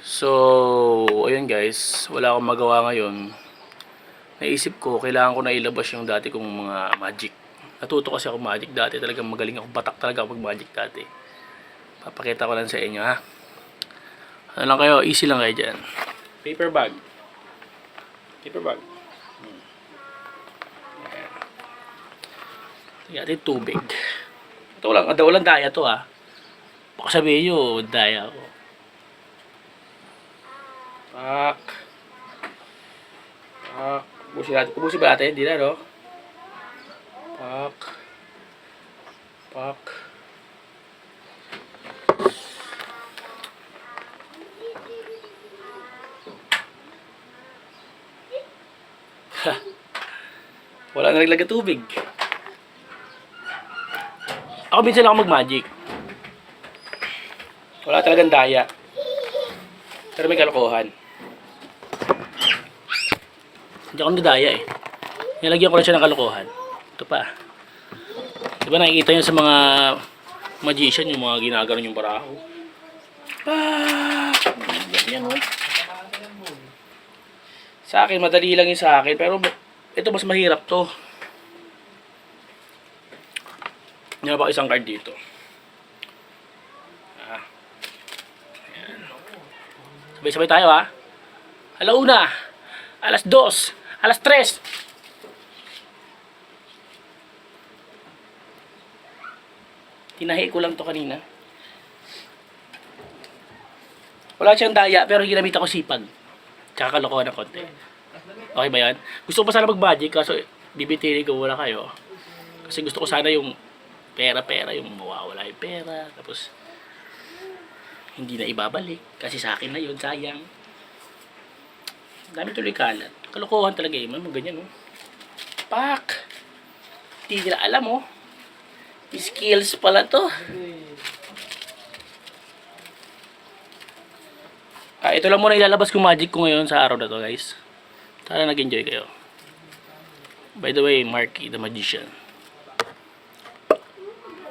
So, ayun guys, wala akong magawa ngayon. Naisip ko, kailangan ko na ilabas yung dati kong mga magic. Natuto kasi ako magic dati, talagang magaling ako, batak talaga ako mag magic dati. Papakita ko lang sa inyo ha. Ano lang kayo, easy lang kayo dyan. Paper bag. Paper bag. Tingnan natin tubig. Ito walang daya to ha. Baka sabihin nyo, daya ako. Pak. Pak. Ubusin ba natin? Hindi na, no? Pak. Pak. Wala na naglagay tubig. Ako minsan lang ako mag-magic. Wala talagang daya. Pero may kalokohan. Hindi ako nagdaya eh. Nilagyan ko lang siya ng kalokohan. Ito pa. Diba nakikita nyo sa mga magician, yung mga ginaganon yung baraho. Yan o. Sa akin, madali lang yung sa akin. Pero ito mas mahirap to. Hindi ba isang card dito? Ayan. Sabay-sabay tayo ha. Alauna. Alas 2. Alas 3. Tinahi ko lang to kanina. Wala siyang daya pero ginamit ako sipag. Tsaka kalokohan ng konti. Okay ba yan? Gusto ko pa sana mag-magic kaso bibitili ko wala kayo. Kasi gusto ko sana yung pera-pera, yung mawawala yung pera. Tapos hindi na ibabalik. Kasi sa akin na yun, sayang. Dami tuloy kalat. Kalokohan talaga eh. Mga ganyan oh. Pak! Hindi nila alam oh. Skills pala to. Ito lang muna ilalabas kong magic ko ngayon sa araw na to guys. Sana nag-enjoy kayo. By the way, Marky the Magician.